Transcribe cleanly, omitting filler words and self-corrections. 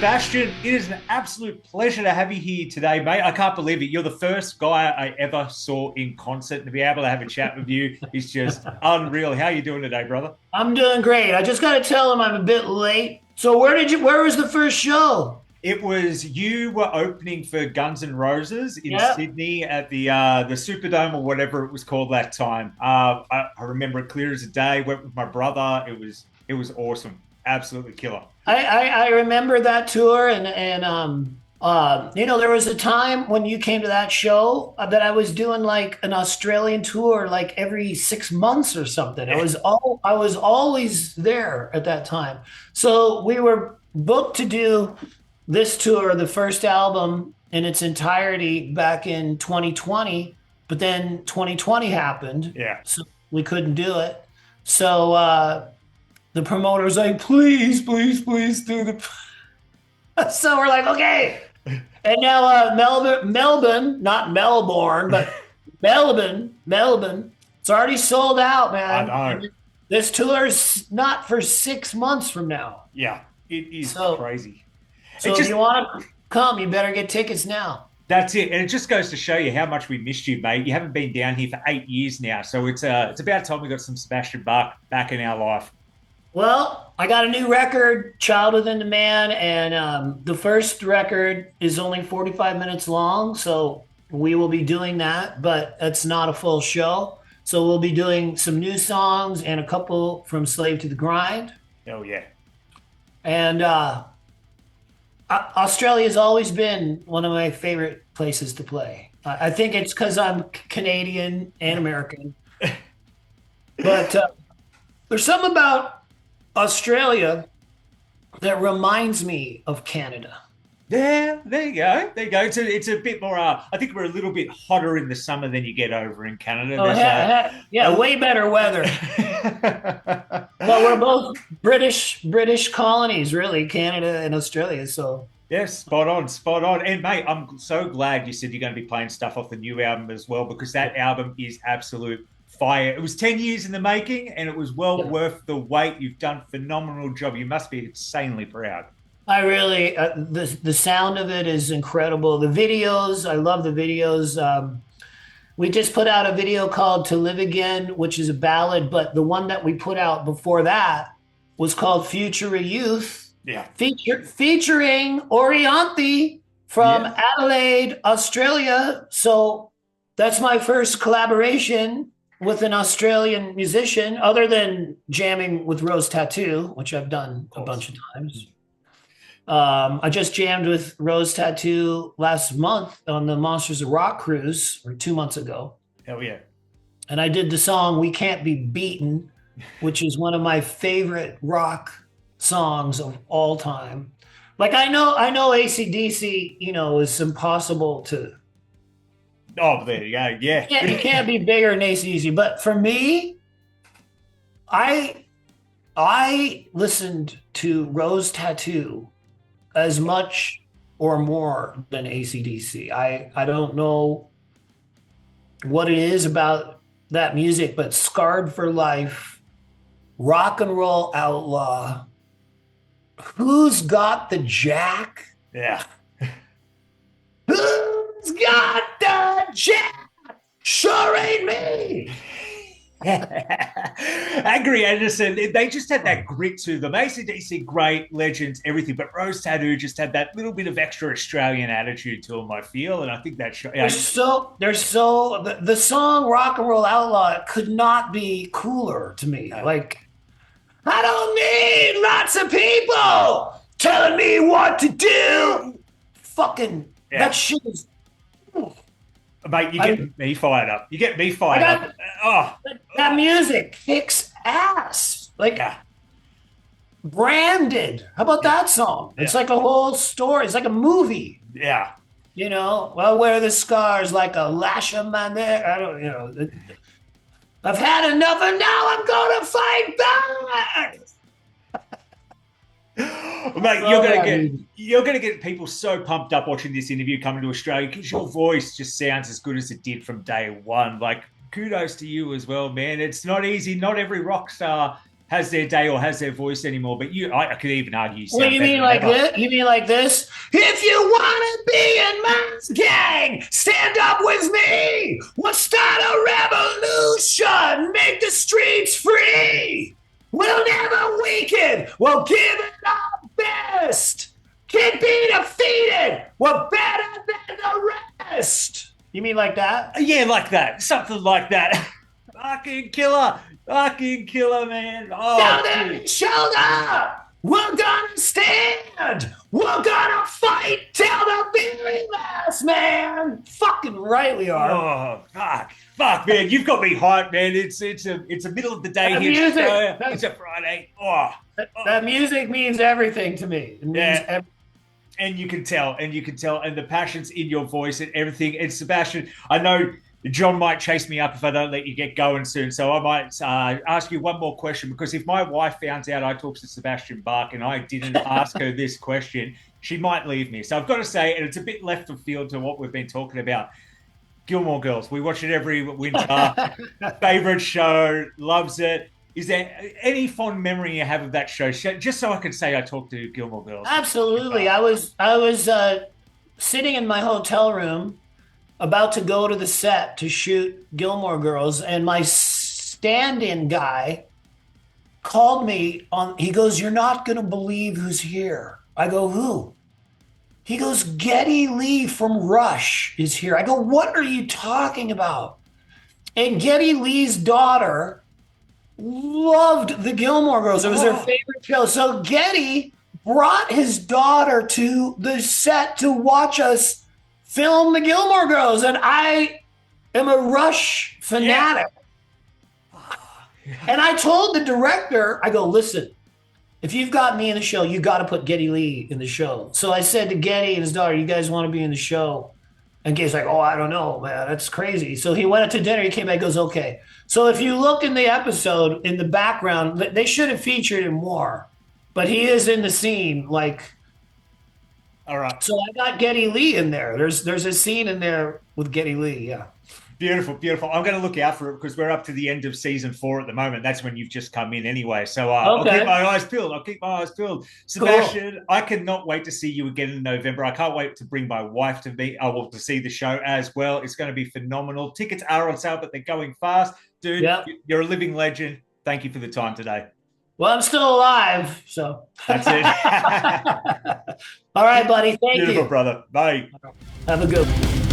Sebastian, it is an absolute pleasure to have you here today, mate. I can't believe it. You're the first guy I ever saw in concert, and to be able to have a chat with you is just unreal. How are you doing today, brother? I'm doing great. I just got to tell him I'm a bit late. So where was the first show? It was you were opening for Guns N' Roses in Yeah. Sydney at the Superdome or whatever it was called that time. I remember it clear as a day. Went with my brother. It was awesome, absolutely killer. I remember that tour there was a time when you came to that show that I was doing like an Australian tour like every 6 months or something. I was always there at that time. So we were booked to do this tour, the first album in its entirety back in 2020, but then 2020 happened, Yeah. so we couldn't do it. So the promoter's like, please, please, please do the. So we're like, okay. And now Melbourne, not Melbourne, but Melbourne, it's already sold out, man. I know. And this tour's not for 6 months from now. Yeah, it is So, crazy. so It if just you want to come, you better get tickets now. That's it, and it just goes to show you how much we missed you, mate. You haven't been down here for 8 years now, so it's about time we got some Sebastian Bach back in our life. Well, I got a new record, Child Within the Man, and the first record is only 45 minutes long, so we will be doing that, but it's not a full show. So we'll be doing some new songs and a couple from Slave to the Grind. Oh yeah, And Australia's always been one of my favorite places to play. I think it's because I'm Canadian and American, but there's something about Australia that reminds me of Canada. yeah. There you go. There you go. It's a bit more. I think we're a little bit hotter in the summer than you get over in Canada. Oh, yeah, way better weather. Well, we're both British colonies, really, Canada and Australia. So Yes, spot on, spot on. And mate, I'm so glad you said you're going to be playing stuff off the new album as well, because that album is absolute fire. It was 10 years in the making, and it was well yeah, worth the wait. You've done a phenomenal job. You must be insanely proud. I really the sound of it is incredible. The videos, I love the videos. We just put out a video called "To Live Again," which is a ballad, but the one that we put out before that was called "Future of Youth," Yeah. featuring Orianthi from Yeah. Adelaide, Australia. So that's my first collaboration with an Australian musician, other than jamming with Rose Tattoo, which I've done Of a course. bunch of times. I just jammed with Rose Tattoo last month on the Monsters of Rock cruise, or 2 months ago. Hell yeah. And I did the song We Can't Be Beaten, which is one of my favorite rock songs of all time. Like I know AC/DC, is impossible to Oh, there you go. Yeah. you can't be bigger than AC/DC. But for me, I I listened to Rose Tattoo as much or more than AC/DC. I don't know what it is about that music, but Scarred for Life, Rock and Roll Outlaw, Who's Got the Jack? Yeah. Who's got the jack? Sure ain't me. Angry Anderson, they just had that grit to them. AC/DC, great legends, everything, but Rose Tattoo just had that little bit of extra Australian attitude to them, I feel, and I think that show. The song Rock and Roll Outlaw could not be cooler to me. No. Like, I don't need lots of people telling me what to do. Fucking Yeah. that shit is. Mate, you get me fired up. You get me I fired got up. Oh, that music kicks ass. Like yeah. Branded. How about that song? It's Yeah. like a whole story. It's like a movie. Yeah. I'll wear the scars like a lash of my neck. I don't, I've had enough and now I'm gonna fight back. Mate, you're gonna get people so pumped up watching this interview coming to Australia because your voice just sounds as good as it did from day one. Like, kudos to you as well, man. It's not easy. Not every rock star has their day or has their voice anymore. But I could even argue. What do you mean like this? You mean like this? If you want to be in my gang, stand up with me. We'll start a revolution. Make the streets free. We'll never weaken. We'll give it our best. Can't be defeated. We're better than the rest. You mean like that? Yeah, like that. Something like that. Fucking killer, man. Oh, shoulder. We're gonna stand. We're gonna fight till the very last, man. Fucking right we are. Oh, fuck, man. You've got me hyped, man. It's a middle of the day here. Music, it's a Friday. That music means everything to me. It means everything. And you can tell, and the passion's in your voice and everything. And Sebastian, I know John might chase me up if I don't let you get going soon. So I might ask you one more question, because if my wife finds out I talked to Sebastian Bach and I didn't ask her this question, she might leave me. So I've got to say, and it's a bit left of field to what we've been talking about, Gilmore Girls. We watch it every winter. Favorite show, loves it. Is there any fond memory you have of that show? Just so I could say I talked to Gilmore Girls. Absolutely. I was sitting in my hotel room about to go to the set to shoot Gilmore Girls, and my stand-in guy called me on. He goes, "You're not going to believe who's here." I go, "Who?" He goes, "Geddy Lee from Rush is here." I go, "What are you talking about?" And Geddy Lee's daughter loved the Gilmore Girls. It was her favorite show. So Geddy brought his daughter to the set to watch us film the Gilmore Girls, and I am a Rush fanatic. Yeah. And I told the director, I go, "Listen, if you've got me in the show, you got to put Geddy Lee in the show." So I said to Geddy and his daughter, "You guys want to be in the show?" And Geddy's like, "Oh, I don't know, man. That's crazy." So he went out to dinner. He came back, goes, "Okay." So if you look in the episode, in the background, they should have featured him more, but he is in the scene, like. All right. So I got Geddy Lee in there. There's a scene in there with Geddy Lee. Yeah. Beautiful. I'm going to look out for it, because we're up to the end of season 4 at the moment. That's when you've just come in anyway. So I'll keep my eyes peeled. Sebastian, cool. I cannot wait to see you again in November. I can't wait to bring my wife to see the show as well. It's going to be phenomenal. Tickets are on sale, but they're going fast. Dude, You're a living legend. Thank you for the time today. Well, I'm still alive, so. That's it. All right, buddy. Thank you. Beautiful, brother. Bye. Have a good one.